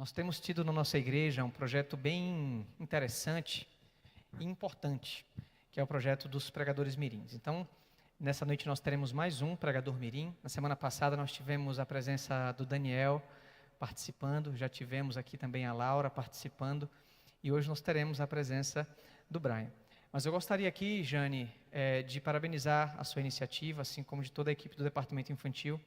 Nós temos tido na nossa igreja um projeto bem interessante e importante, que é o projeto dos pregadores mirins. Então, nessa noite nós teremos mais um pregador mirim. Na semana passada nós tivemos a presença do Daniel participando, já tivemos aqui também a Laura participando, e hoje nós teremos a presença do Brian. Mas eu gostaria aqui, Jane, de parabenizar a sua iniciativa, assim como de toda a equipe do Departamento Infantil,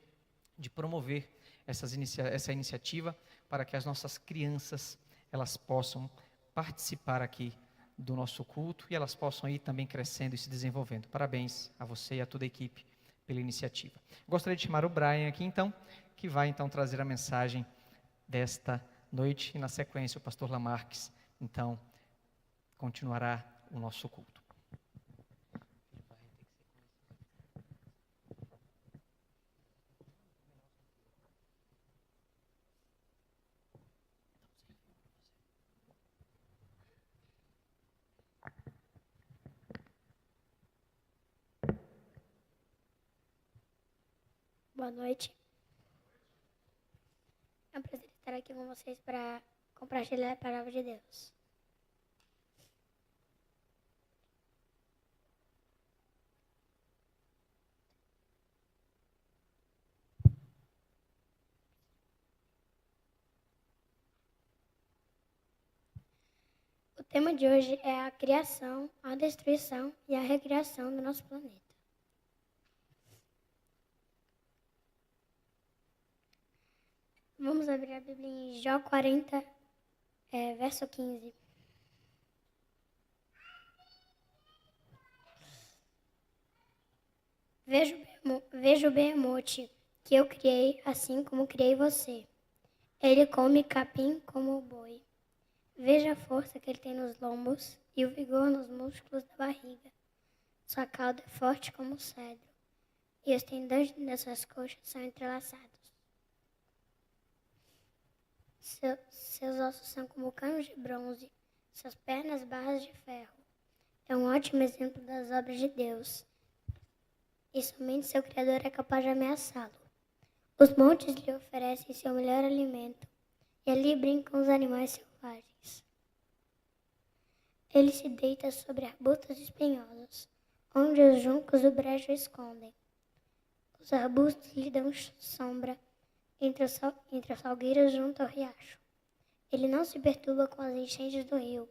de promover essa iniciativa para que as nossas crianças elas possam participar aqui do nosso culto e elas possam ir também crescendo e se desenvolvendo. Parabéns a você e a toda a equipe pela iniciativa. Gostaria de chamar o Brian aqui então, que vai então trazer a mensagem desta noite e na sequência o pastor Lamarques então continuará o nosso culto. Boa noite. É um prazer estar aqui com vocês para compartilhar a palavra de Deus. O tema de hoje é a criação, a destruição e a recriação do nosso planeta. Vamos abrir a Bíblia em Jó 40, verso 15. Vejo o Behemoth que eu criei, assim como criei você. Ele come capim como o boi. Veja a força que ele tem nos lombos e o vigor nos músculos da barriga. Sua cauda é forte como o cedro, e os tendões dessas coxas são entrelaçados. Seus ossos são como canos de bronze, suas pernas barras de ferro. É um ótimo exemplo das obras de Deus, e somente seu Criador é capaz de ameaçá-lo. Os montes lhe oferecem seu melhor alimento, e ali brincam os animais selvagens. Ele se deita sobre arbustos espinhosos, onde os juncos do brejo escondem. Os arbustos lhe dão sombra entre as salgueiras junto ao riacho. Ele não se perturba com as enchentes do rio,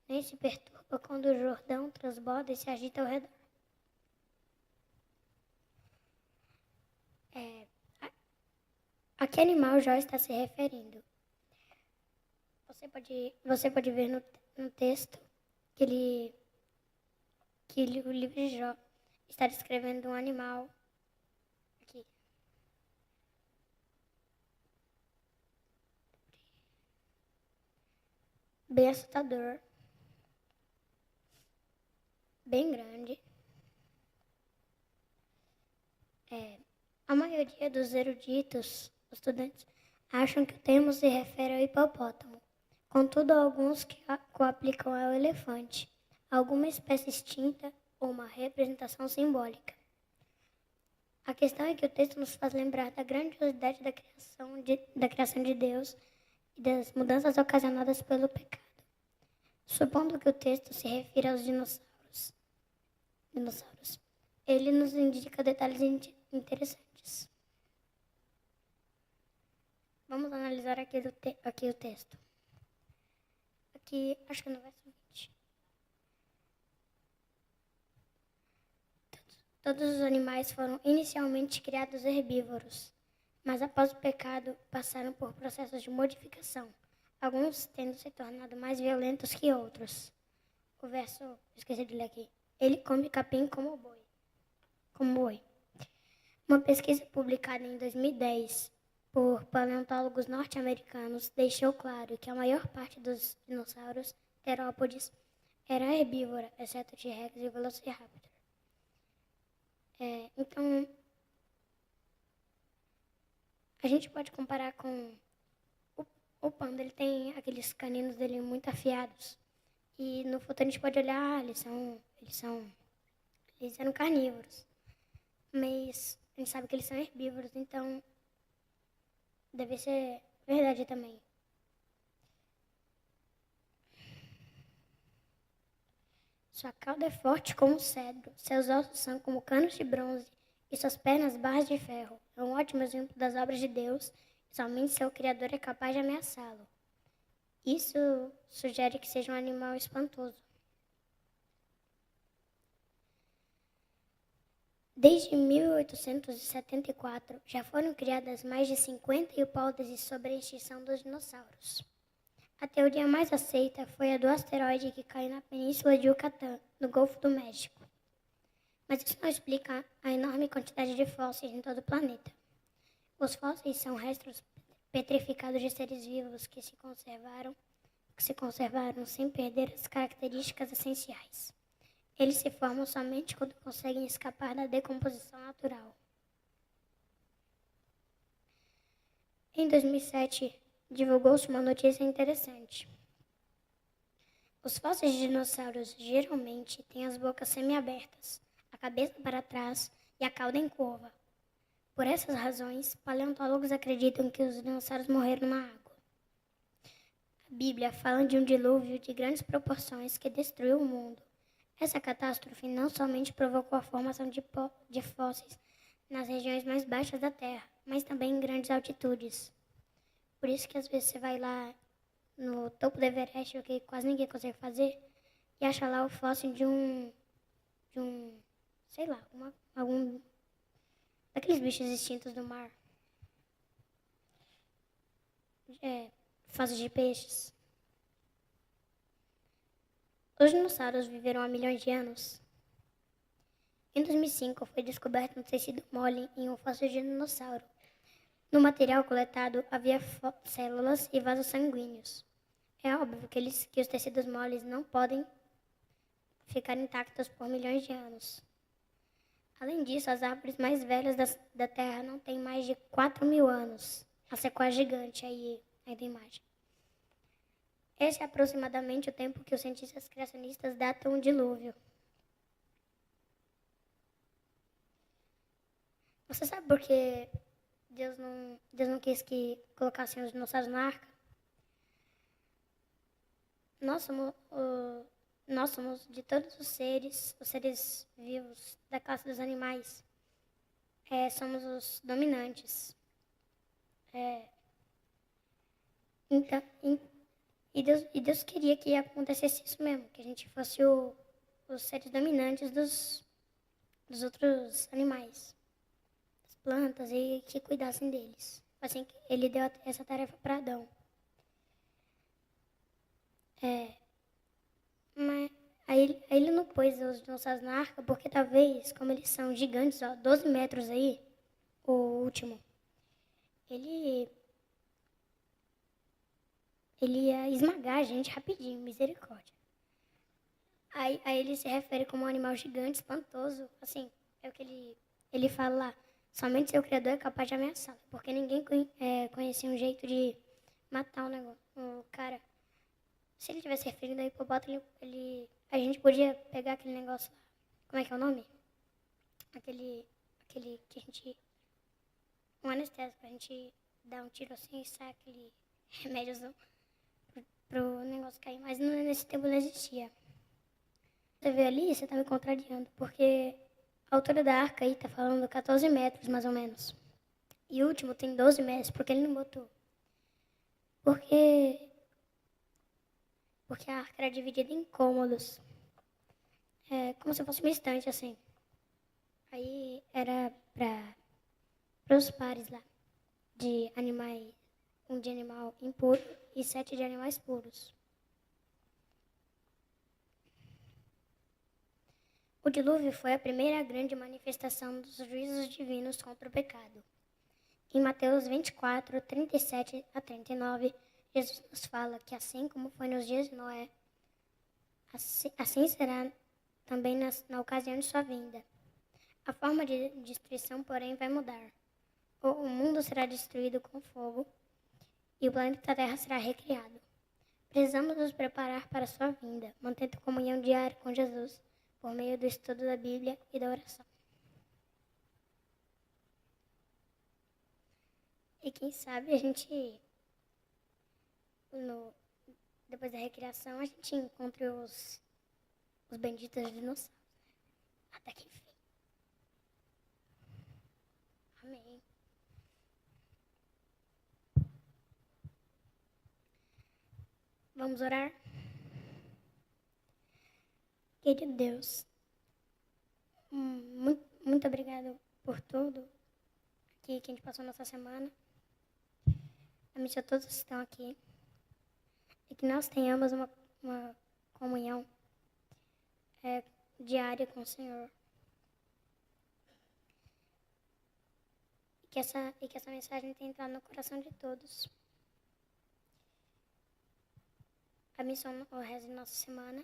nem se perturba quando o Jordão transborda e se agita ao redor. A que animal Jó está se referindo? Você pode ver no texto que o livro de Jó está descrevendo um animal aqui. Bem assustador, bem grande. A maioria dos eruditos, estudantes, acham que o termo se refere ao hipopótamo. Contudo, alguns que o aplicam ao elefante, alguma espécie extinta ou uma representação simbólica. A questão é que o texto nos faz lembrar da grandiosidade da criação de Deus e das mudanças ocasionadas pelo pecado. Supondo que o texto se refira aos dinossauros, ele nos indica detalhes interessantes. Vamos analisar aqui o texto. Aqui, acho que no verso 20. Todos os animais foram inicialmente criados herbívoros, mas após o pecado passaram por processos de modificação, alguns tendo se tornado mais violentos que outros. O verso, esqueci de ler aqui. Ele come capim como boi. Uma pesquisa publicada em 2010 por paleontólogos norte-americanos deixou claro que a maior parte dos dinossauros terópodes era herbívora, exceto T-Rex e Velociraptor. Então, a gente pode comparar com o panda. Ele tem aqueles caninos dele muito afiados. E no futuro a gente pode olhar, eles eram carnívoros. Mas a gente sabe que eles são herbívoros, então deve ser verdade também. Sua cauda é forte como um cedro, seus ossos são como canos de bronze e suas pernas barras de ferro. É um ótimo exemplo das obras de Deus e somente seu Criador é capaz de ameaçá-lo. Isso sugere que seja um animal espantoso. Desde 1874, já foram criadas mais de 50 hipóteses sobre a extinção dos dinossauros. A teoria mais aceita foi a do asteroide que caiu na península de Yucatán, no Golfo do México. Mas isso não explica a enorme quantidade de fósseis em todo o planeta. Os fósseis são restos petrificados de seres vivos que se conservaram sem perder as características essenciais. Eles se formam somente quando conseguem escapar da decomposição natural. Em 2007, divulgou-se uma notícia interessante. Os fósseis de dinossauros geralmente têm as bocas semiabertas, a cabeça para trás e a cauda em curva. Por essas razões, paleontólogos acreditam que os dinossauros morreram na água. A Bíblia fala de um dilúvio de grandes proporções que destruiu o mundo. Essa catástrofe não somente provocou a formação de fósseis nas regiões mais baixas da Terra, mas também em grandes altitudes. Por isso que às vezes você vai lá no topo do Everest, o que quase ninguém consegue fazer, e acha lá o fóssil de um sei lá, algum daqueles bichos extintos do mar. Fósseis de peixes. Os dinossauros viveram há milhões de anos. Em 2005, foi descoberto um tecido mole em um fóssil de dinossauro. No material coletado, havia células e vasos sanguíneos. É óbvio que os tecidos moles não podem ficar intactos por milhões de anos. Além disso, as árvores mais velhas da Terra não têm mais de 4.000 anos. A sequoia gigante aí da imagem. Esse é aproximadamente o tempo que os cientistas criacionistas datam o dilúvio. Você sabe por que Deus não quis que colocassem os dinossauros na arca? Nós somos de todos os seres vivos da classe dos animais, somos os dominantes. Então, e Deus queria que acontecesse isso mesmo, que a gente fosse os seres dominantes dos outros animais, das plantas, e que cuidassem deles. Assim, ele deu essa tarefa para Adão. Mas aí ele não pôs os dinossauros na arca, porque talvez, como eles são gigantes, 12 metros aí, o último, ele ia esmagar a gente rapidinho, misericórdia. Aí ele se refere como um animal gigante, espantoso, assim, é o que ele fala lá, somente seu Criador é capaz de ameaçá-lo, porque ninguém conhecia um jeito de matar o cara. Se ele tivesse referido ao hipopótamo, a gente podia pegar aquele negócio lá. Como é que é o nome? Aquele que a gente... Um anestésico, a gente dá um tiro assim e sai aquele remédiozão pro negócio cair. Mas nesse tempo não existia. Você vê ali, você tá me contrariando, porque a altura da arca aí tá falando 14 metros, mais ou menos. E o último tem 12 metros, porque ele não botou. Porque a arca era dividida em cômodos. Como se fosse uma estante, assim. Aí era para os pares lá, de animais, um de animal impuro e 7 de animais puros. O dilúvio foi a primeira grande manifestação dos juízos divinos contra o pecado. Em Mateus 24, 37 a 39, Jesus nos fala que assim como foi nos dias de Noé, assim será também na ocasião de sua vinda. A forma de destruição, porém, vai mudar. O mundo será destruído com fogo e o planeta Terra será recriado. Precisamos nos preparar para a sua vinda, mantendo comunhão diária com Jesus por meio do estudo da Bíblia e da oração. E quem sabe a gente, depois da recriação, a gente encontre os os benditos dinossauros. Até que enfim. Amém. Vamos orar? Querido Deus, muito obrigado por tudo aqui que a gente passou nessa semana. Abençoa todos que estão aqui. E que nós tenhamos uma comunhão diária com o Senhor. E que essa mensagem tenha entrado no coração de todos. Abençoa o resto da nossa semana.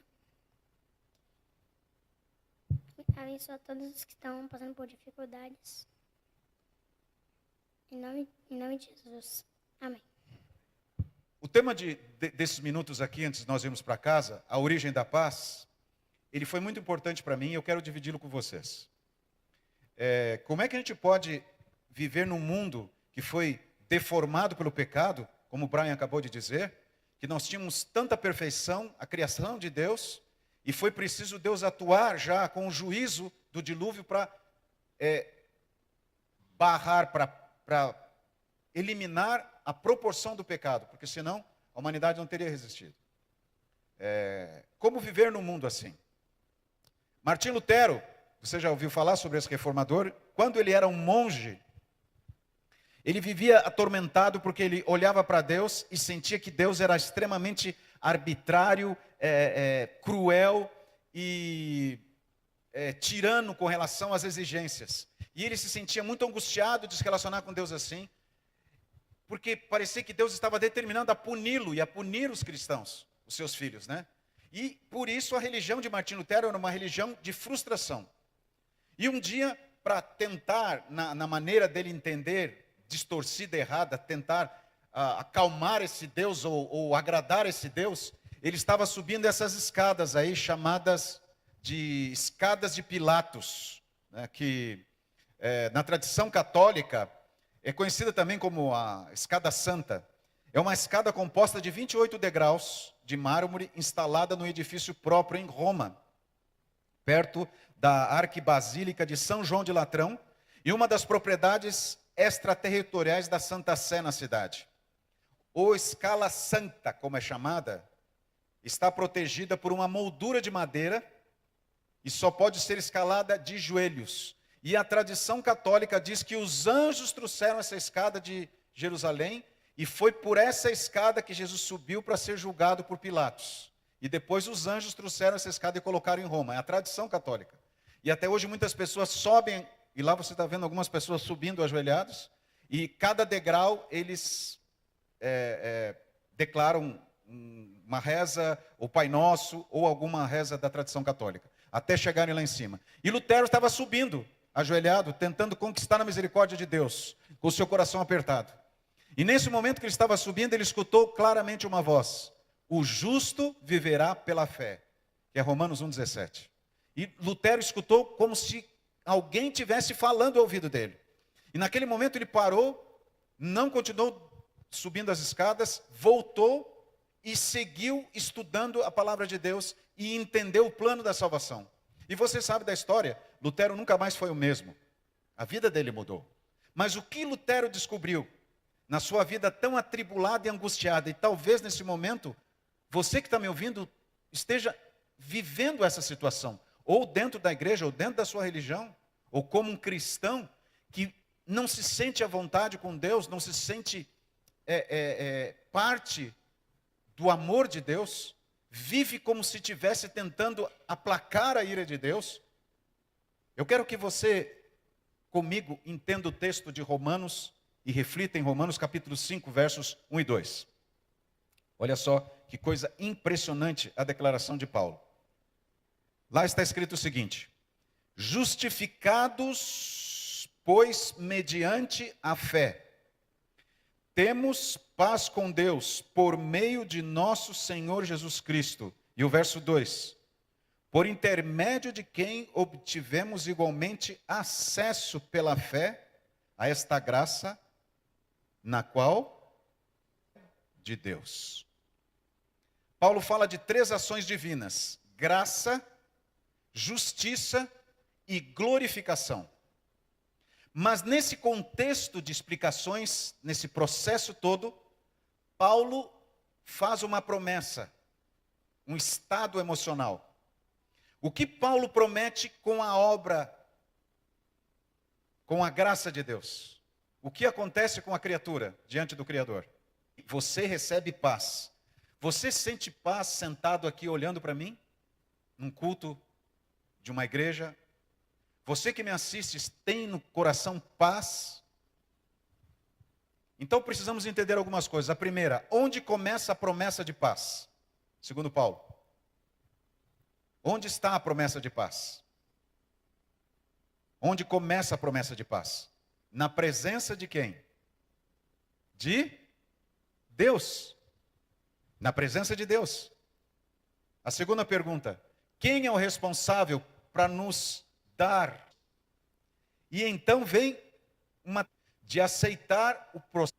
Abençoa todos os que estão passando por dificuldades. Em nome de Jesus. Amém. O tema desses minutos aqui, antes de nós irmos para casa, a origem da paz, ele foi muito importante para mim e eu quero dividi-lo com vocês. Como é que a gente pode viver num mundo que foi deformado pelo pecado, como o Brian acabou de dizer, que nós tínhamos tanta perfeição, a criação de Deus, e foi preciso Deus atuar já com o juízo do dilúvio para barrar, para eliminar a proporção do pecado, porque senão a humanidade não teria resistido. Como viver num mundo assim? Martim Lutero, você já ouviu falar sobre esse reformador? Quando ele era um monge, ele vivia atormentado porque ele olhava para Deus e sentia que Deus era extremamente arbitrário, cruel e tirano com relação às exigências. E ele se sentia muito angustiado de se relacionar com Deus assim, porque parecia que Deus estava determinando a puni-lo e a punir os cristãos, os seus filhos, né? E por isso a religião de Martim Lutero era uma religião de frustração. E um dia, para tentar, na maneira dele entender, distorcida, errada, tentar acalmar esse Deus ou agradar esse Deus, ele estava subindo essas escadas aí, chamadas de escadas de Pilatos, né, que na tradição católica é conhecida também como a escada santa. É uma escada composta de 28 degraus de mármore instalada no edifício próprio em Roma, perto da arquibasílica de São João de Latrão, e uma das propriedades extraterritoriais da Santa Sé na cidade. Ou Escala Santa, como é chamada, está protegida por uma moldura de madeira e só pode ser escalada de joelhos. E a tradição católica diz que os anjos trouxeram essa escada de Jerusalém e foi por essa escada que Jesus subiu para ser julgado por Pilatos. E depois os anjos trouxeram essa escada e colocaram em Roma. É a tradição católica. E até hoje muitas pessoas sobem, e lá você está vendo algumas pessoas subindo ajoelhados, e cada degrau eles declaram uma reza, o Pai Nosso, ou alguma reza da tradição católica, até chegarem lá em cima. E Lutero estava subindo, ajoelhado, tentando conquistar a misericórdia de Deus, com o seu coração apertado. E nesse momento que ele estava subindo, ele escutou claramente uma voz: o justo viverá pela fé, que é Romanos 1,17. E Lutero escutou como se alguém estivesse falando ao ouvido dele. E naquele momento ele parou, não continuou subindo as escadas, voltou e seguiu estudando a palavra de Deus e entendeu o plano da salvação. E você sabe da história, Lutero nunca mais foi o mesmo. A vida dele mudou. Mas o que Lutero descobriu na sua vida tão atribulada e angustiada, e talvez nesse momento, você que está me ouvindo, esteja vivendo essa situação, ou dentro da igreja, ou dentro da sua religião, ou como um cristão que não se sente à vontade com Deus, não se sente parte do amor de Deus, vive como se estivesse tentando aplacar a ira de Deus. Eu quero que você, comigo, entenda o texto de Romanos e reflita em Romanos capítulo 5, versos 1 e 2. Olha só que coisa impressionante a declaração de Paulo. Lá está escrito o seguinte: justificados, pois, mediante a fé, temos paz com Deus por meio de nosso Senhor Jesus Cristo. E o verso 2: por intermédio de quem obtivemos igualmente acesso pela fé a esta graça, na qual de Deus. Paulo fala de três ações divinas: graça, justiça e glorificação. Mas nesse contexto de explicações, nesse processo todo, Paulo faz uma promessa, um estado emocional. O que Paulo promete com a obra, com a graça de Deus? O que acontece com a criatura diante do Criador? Você recebe paz. Você sente paz sentado aqui olhando para mim? Num culto de uma igreja? Você que me assiste tem no coração paz? Então precisamos entender algumas coisas. A primeira, onde começa a promessa de paz? Segundo Paulo. Onde está a promessa de paz? Onde começa a promessa de paz? Na presença de quem? De Deus. Na presença de Deus. A segunda pergunta, quem é o responsável para nos dar? E então vem uma de aceitar o processo.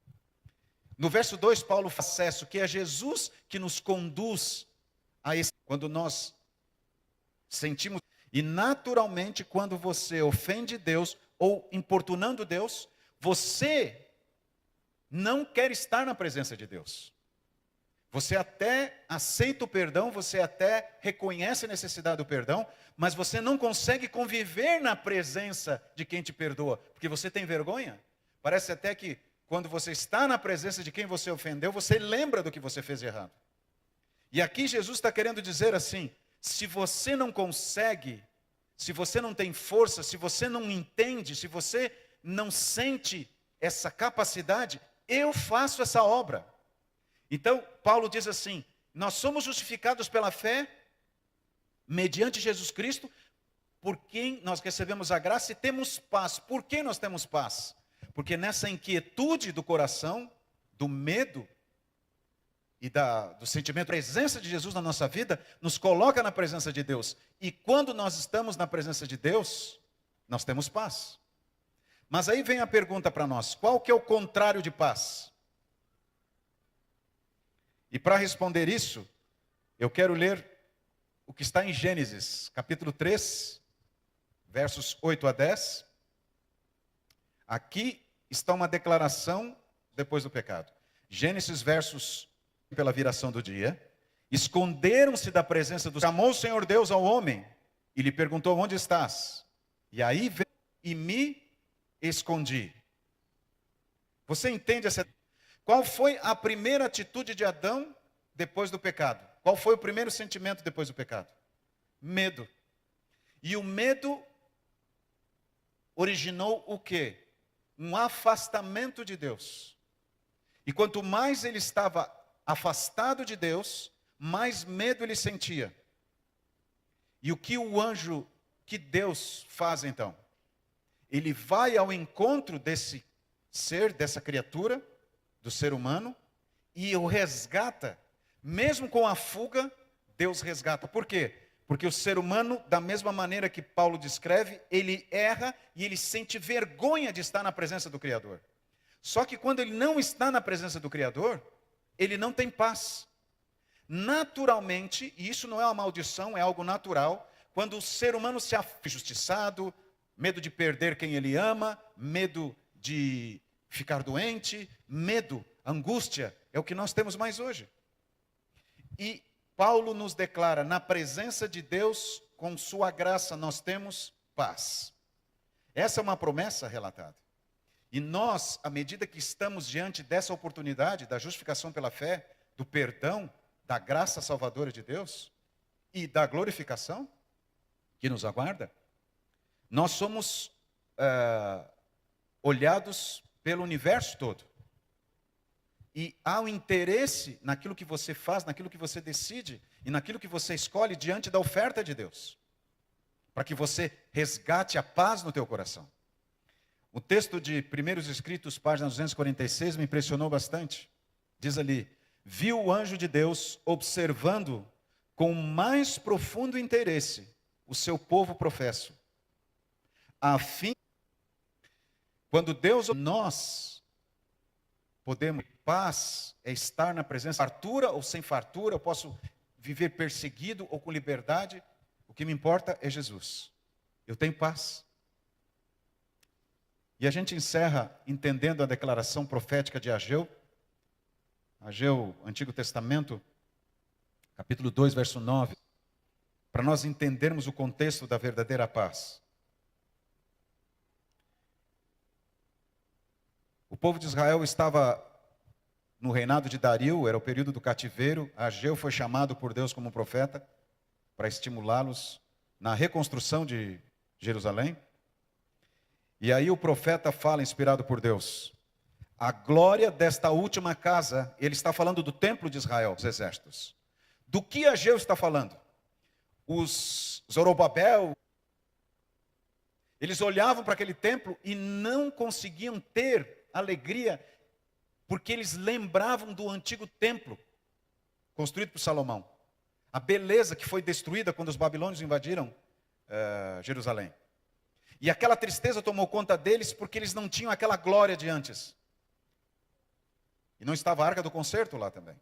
No verso 2, Paulo faz acesso, que é Jesus que nos conduz a esse. Quando nós sentimos, e naturalmente quando você ofende Deus, ou importunando Deus, você não quer estar na presença de Deus. Você até aceita o perdão, você até reconhece a necessidade do perdão, mas você não consegue conviver na presença de quem te perdoa, porque você tem vergonha. Parece até que quando você está na presença de quem você ofendeu, você lembra do que você fez de errado. E aqui Jesus está querendo dizer assim, se você não consegue, se você não tem força, se você não entende, se você não sente essa capacidade, eu faço essa obra. Então, Paulo diz assim, nós somos justificados pela fé, mediante Jesus Cristo, por quem nós recebemos a graça e temos paz. Por que nós temos paz? Porque nessa inquietude do coração, do medo e do sentimento, a presença de Jesus na nossa vida, nos coloca na presença de Deus. E quando nós estamos na presença de Deus, nós temos paz. Mas aí vem a pergunta para nós, qual que é o contrário de paz? E para responder isso, eu quero ler o que está em Gênesis, capítulo 3, versos 8 a 10. Aqui está uma declaração depois do pecado. Gênesis, versos pela viração do dia. Esconderam-se da presença do Senhor. Chamou o Senhor Deus ao homem e lhe perguntou, onde estás? E aí veio e me escondi. Você entende essa? Qual foi a primeira atitude de Adão depois do pecado? Qual foi o primeiro sentimento depois do pecado? Medo. E o medo originou o quê? Um afastamento de Deus. E quanto mais ele estava afastado de Deus, mais medo ele sentia. E o que o anjo, que Deus faz então? Ele vai ao encontro desse ser, dessa criatura, do ser humano, e o resgata. Mesmo com a fuga, Deus resgata. Por quê? Porque o ser humano, da mesma maneira que Paulo descreve, ele erra e ele sente vergonha de estar na presença do Criador. Só que quando ele não está na presença do Criador, ele não tem paz. Naturalmente, e isso não é uma maldição, é algo natural, quando o ser humano se afasta, injustiçado, medo de perder quem ele ama, medo de ficar doente, medo, angústia, é o que nós temos mais hoje. E Paulo nos declara, na presença de Deus, com sua graça, nós temos paz. Essa é uma promessa relatada. E nós, à medida que estamos diante dessa oportunidade, da justificação pela fé, do perdão, da graça salvadora de Deus, e da glorificação, que nos aguarda, nós somos olhados pelo universo todo. E há um interesse naquilo que você faz, naquilo que você decide e naquilo que você escolhe diante da oferta de Deus. Para que você resgate a paz no teu coração. O texto de Primeiros Escritos, página 246, me impressionou bastante. Diz ali, viu o anjo de Deus observando com mais profundo interesse o seu povo professo. A fim, quando Deus, nós podemos, paz é estar na presença, fartura ou sem fartura, eu posso viver perseguido ou com liberdade. que me importa é Jesus. Eu tenho paz. E a gente encerra entendendo a declaração profética de Ageu. Ageu, Antigo Testamento, capítulo 2, verso 9. Para nós entendermos o contexto da verdadeira paz. O povo de Israel estava no reinado de Dario, era o período do cativeiro. Ageu foi chamado por Deus como profeta para estimulá-los na reconstrução de Jerusalém. E aí o profeta fala, inspirado por Deus, a glória desta última casa, ele está falando do templo de Israel, dos exércitos. Do que Ageu está falando? Os Zorobabel, eles olhavam para aquele templo e não conseguiam ter alegria, porque eles lembravam do antigo templo, construído por Salomão. A beleza que foi destruída quando os babilônios invadiram Jerusalém. E aquela tristeza tomou conta deles, porque eles não tinham aquela glória de antes. E não estava a arca do concerto lá também.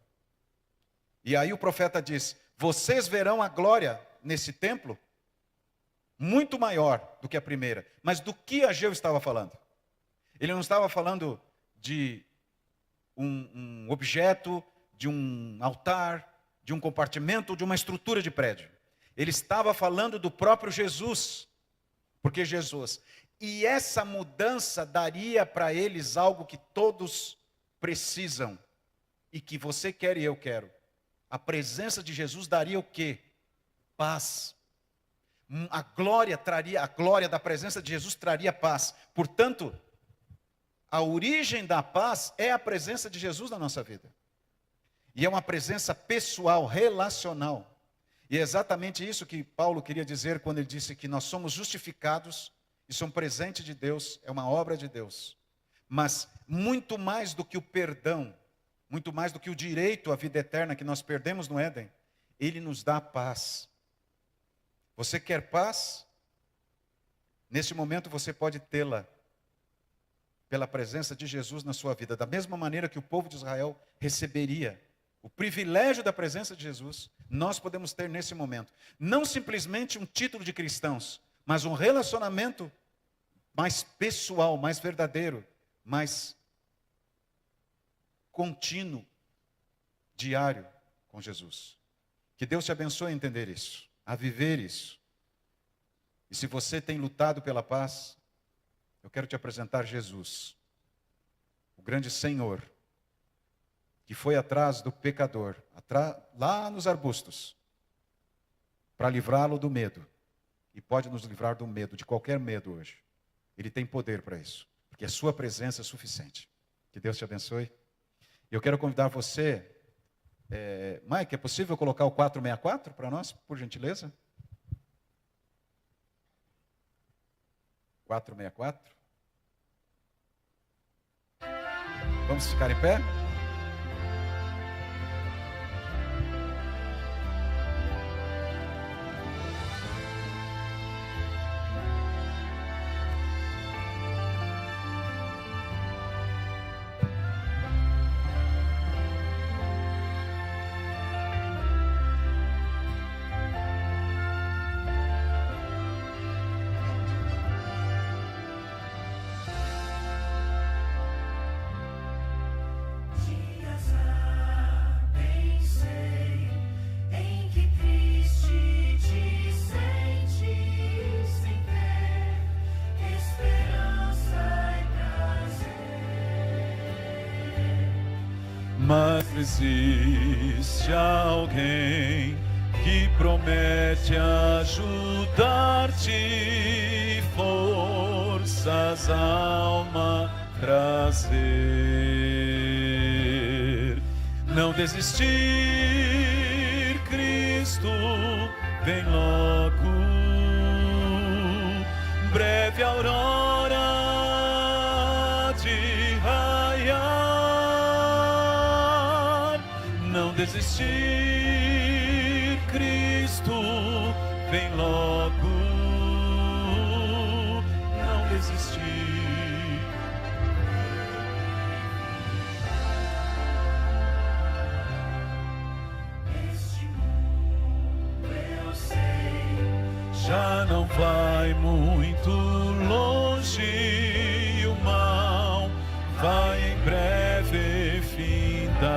E aí o profeta diz, vocês verão a glória nesse templo, muito maior do que a primeira. Mas do que Ageu estava falando? Ele não estava falando de um objeto, de um altar, de um compartimento, de uma estrutura de prédio. Ele estava falando do próprio Jesus. Porque Jesus. E essa mudança daria para eles algo que todos precisam. E que você quer e eu quero. A presença de Jesus daria o quê? Paz. A glória da presença de Jesus traria paz. Portanto, a origem da paz é a presença de Jesus na nossa vida. E é uma presença pessoal, relacional. E é exatamente isso que Paulo queria dizer quando ele disse que nós somos justificados, isso é um presente de Deus, é uma obra de Deus. Mas muito mais do que o perdão, muito mais do que o direito à vida eterna que nós perdemos no Éden, Ele nos dá paz. Você quer paz? Neste momento você pode tê-la pela presença de Jesus na sua vida, da mesma maneira que o povo de Israel receberia o privilégio da presença de Jesus, nós podemos ter nesse momento. Não simplesmente um título de cristãos, mas um relacionamento mais pessoal, mais verdadeiro, mais contínuo, diário com Jesus. Que Deus te abençoe a entender isso, a viver isso. E se você tem lutado pela paz, eu quero te apresentar Jesus, o grande Senhor, que foi atrás do pecador, lá nos arbustos, para livrá-lo do medo. E pode nos livrar do medo, de qualquer medo hoje. Ele tem poder para isso, porque a sua presença é suficiente. Que Deus te abençoe. Eu quero convidar você, Mike, é possível colocar o 464 para nós, por gentileza? 464. Vamos ficar em pé? Mas existe alguém que promete ajudar-te, forças, alma, trazer. Não desistir, Cristo vem logo, breve aurora de raiar. Não desistir, Cristo vem logo, não desistir. Este mundo eu sei já não vai muito longe e o mal vai em breve findar.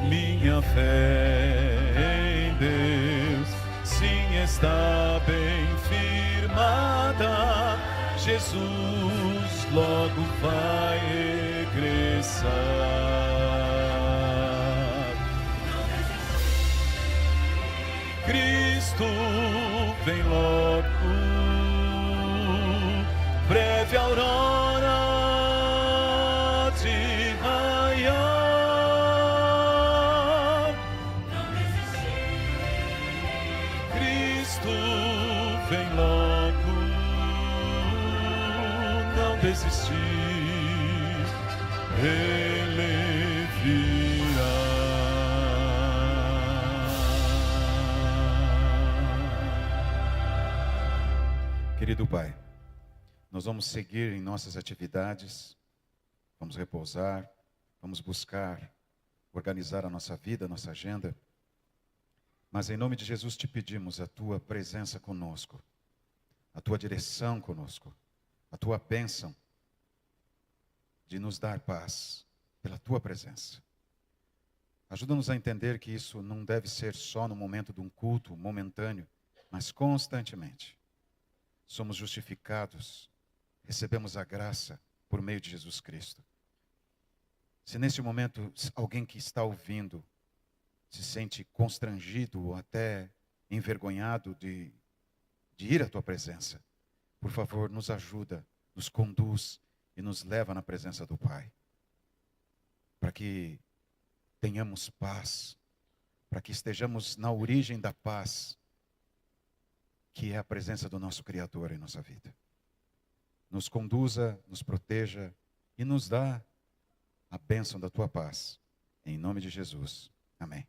Minha fé em Deus, sim, está bem firmada. Jesus logo vai regressar. Cristo vem logo, breve aurora de raiar. Não desistir. Cristo vem logo, não desistir. Ele virá. Querido Pai, nós vamos seguir em nossas atividades, vamos repousar, vamos buscar organizar a nossa vida, a nossa agenda, mas em nome de Jesus te pedimos a tua presença conosco, a tua direção conosco, a tua bênção de nos dar paz pela tua presença. Ajuda-nos a entender que isso não deve ser só no momento de um culto momentâneo, mas constantemente. Somos justificados, recebemos a graça por meio de Jesus Cristo. Se nesse momento alguém que está ouvindo se sente constrangido ou até envergonhado de ir à tua presença, por favor, nos ajuda, nos conduz e nos leva na presença do Pai. Para que tenhamos paz, para que estejamos na origem da paz, que é a presença do nosso Criador em nossa vida. Nos conduza, nos proteja e nos dá a bênção da tua paz. Em nome de Jesus. Amém.